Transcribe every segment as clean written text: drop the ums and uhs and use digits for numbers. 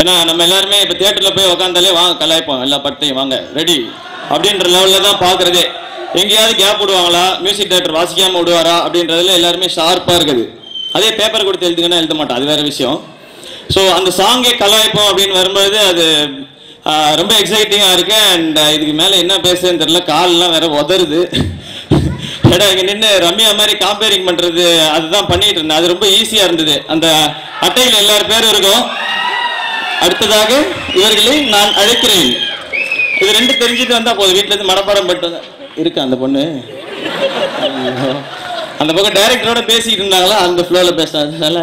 ஏன்னா நம்ம எல்லாருமே இப்போ தியேட்டரில் போய் உட்காந்தாலே வாங்க கலாய்ப்போம், எல்லா பட்டையும் வாங்க ரெடி அப்படின்ற லெவலில் தான் பார்க்குறதே. எங்கேயாவது கேப் விடுவாங்களா, மியூசிக் டைரக்டர் வாசிக்காமல் விடுவாரா அப்படின்றதுல எல்லாருமே ஷார்ப்பாக இருக்குது. அதே பேப்பர் கொடுத்து எழுதுங்கன்னா எழுத மாட்டோம், அது வேறு விஷயம். ஸோ அந்த சாங்கே கலாய்ப்போம் அப்படின்னு வரும்போது அது ரொம்ப எக்ஸைட்டிங்காக இருக்கு. அண்ட் இதுக்கு மேலே என்ன பேசுறதுன்னு தெரியல, கால்லாம் வேற உதருது. ஏடா இங்கே நின்று ரம்யா மாதிரி காம்பேரிங் பண்ணுறது அதுதான் பண்ணிட்டு இருந்தேன். அது ரொம்ப ஈஸியாக இருந்தது. அந்த அட்டையில் எல்லாரும் பேரும் இருக்கும். அடுத்ததாக இவர்களை நான் அழைக்கிறேன். இது ரெண்டு தெரிஞ்சுட்டு வந்தால் போதும். வீட்டிலேருந்து மனப்பாடம் பட்டு இருக்கு அந்த பொண்ணு. அந்த பக்கம் டைரக்டரோட பேசிக்கிட்டு இருந்தாங்களா, அந்த ஃப்ளோவில் பேசுனால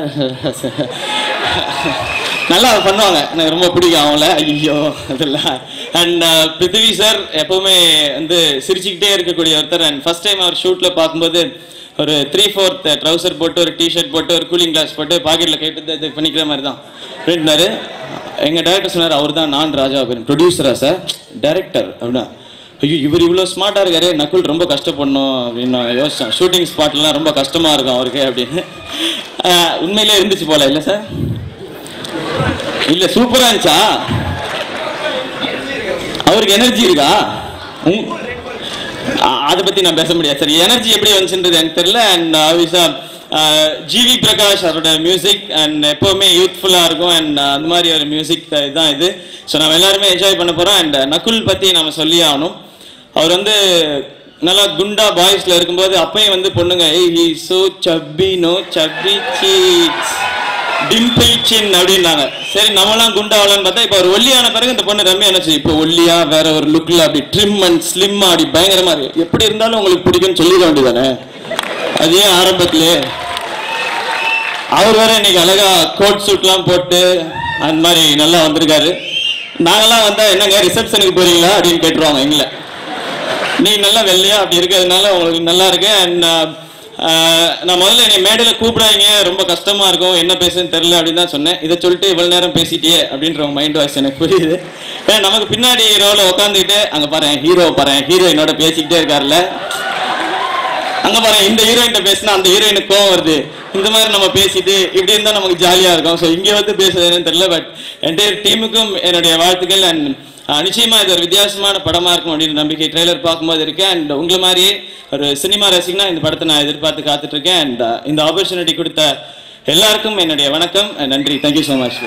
நல்லா பண்ணுவாங்க. எனக்கு ரொம்ப பிடிக்கும் அவங்கள. ஐயோ அதெல்லாம். அண்ட் பிருத்திவி சார் எப்பவுமே வந்து சிரிச்சுக்கிட்டே இருக்கக்கூடிய ஒருத்தர். அண்ட் ஃபர்ஸ்ட் டைம் அவர் ஷூட்டில் பார்க்கும்போது ஒரு 3/4 ட்ரௌசர் போட்டு ஒரு டிஷர்ட் போட்டு ஒரு கூலிங் கிளாஸ் போட்டு பாக்கெட்டில் கேட்டு இது பண்ணிக்கிற மாதிரி தான் இருந்தார். எங்கள் டைரக்டர் சொன்னார், அவர் தான் நான் ராஜா ப்ரொடியூசரா சார் டைரக்டர் அப்படின்னா. ஐயோ இவர் இவ்வளோ ஸ்மார்ட்டாக இருக்காரு, நக்குல் ரொம்ப கஷ்டப்படணும் அப்படின்னு நான் யோசித்தேன். ஷூட்டிங் ஸ்பாட்லாம் ரொம்ப கஷ்டமாக இருக்கும் அவருக்கு அப்படின்னு. உண்மையிலே இருந்துச்சு போல. இல்லை சார், இல்லை சூப்பராக இருந்துச்சா? அவருக்கு எனர்ஜி இருக்கா? அதை பற்றி நான் பேச முடியாது சார். எனர்ஜி எப்படி வந்துச்சுன்றது எனக்கு தெரியல. அண்ட் ஆப்வியஸா ஜிவி பிரகாஷ் அவரோட மியூசிக் அண்ட் எப்போவுமே யூத்ஃபுல்லாக இருக்கும். அண்ட் அந்த மாதிரி ஒரு மியூசிக் தான் இது. ஸோ நம்ம எல்லாருமே என்ஜாய் பண்ண போகிறோம். அண்ட் நக்குல் பற்றி நம்ம சொல்லி ஆகணும். அவர் வந்து நல்லா குண்டா பாய்ஸில் இருக்கும்போது அப்பயும் வந்து பொண்ணுங்க he so chubby no chubby cheeks dimple chin அப்படின்னாங்க. சரி நம்மளாம் குண்டாவலன்னு பார்த்தா இப்போ ஒரு ஒல்லியான பிறகு இந்த பொண்ணு ரம்யா என்ன இப்போ ஒல்லியா வேற ஒரு லுக்கில் அப்படி ட்ரிம் அண்ட் ஸ்லிம்மா அப்படி பயங்கரமா இருக்கு. எப்படி இருந்தாலும் உங்களுக்கு பிடிக்கும்னு சொல்லிட வேண்டியதானே? அதே ஆரம்பத்திலே அவர் வேற இன்னைக்கு அழகா கோட் சூட்லாம் போட்டு அந்த மாதிரி நல்லா வந்திருக்காரு. நாங்கெல்லாம் வந்தா என்னங்க ரிசப்ஷனுக்கு போறீங்களா அப்படின்னு கேட்டுருவாங்க எங்களை. நீ நல்லா வெள்ளையா அப்படி இருக்கிறதுனால உங்களுக்கு நல்லா இருக்கு. அண்ட் நான் முதல்ல என்னை மேடையில் கூப்பிடாதீங்க, ரொம்ப கஷ்டமா இருக்கும், என்ன பேசுன்னு தெரியல அப்படின்னு தான் சொன்னேன். இதை சொல்லிட்டு இவ்வளவு நேரம் பேசிட்டே அப்படின்ற மைண்ட் வாய்ஸ் எனக்கு புரியுது. ஏன்னா நமக்கு பின்னாடி ரோல உட்காந்துக்கிட்டு அங்க பாரு ஹீரோ பாரு ஹீரோயினோட பேசிக்கிட்டே இருக்காருல்ல, அங்க பாரு இந்த ஹீரோயின் பேசினா அந்த ஹீரோயினுக்கு கோவம் வருது. இந்த மாதிரி நம்ம பேசிட்டு இப்படி இருந்தா நமக்கு ஜாலியா இருக்கும். ஸோ இங்கே வந்து பேசுறதுன்னு தெரியல. பட் என்டையர் டீமுக்கும் என்னுடைய வாழ்த்துக்கள். அண்ட் நிச்சயமா இது ஒரு வித்தியாசமான படமா இருக்கும் அப்படின்னு நம்பிக்கை ட்ரெய்லர் பார்க்கும்போது இருக்கேன். அண்ட் உங்களை மாதிரியே ஒரு சினிமா ரசிகனா இந்த படத்தை நான் எதிர்பார்த்து காத்துட்டு இருக்கேன். அண்ட் இந்த ஆப்பர்ச்சுனிட்டி கொடுத்த எல்லாருக்கும் என்னுடைய வணக்கம். நன்றி. Thank you so much.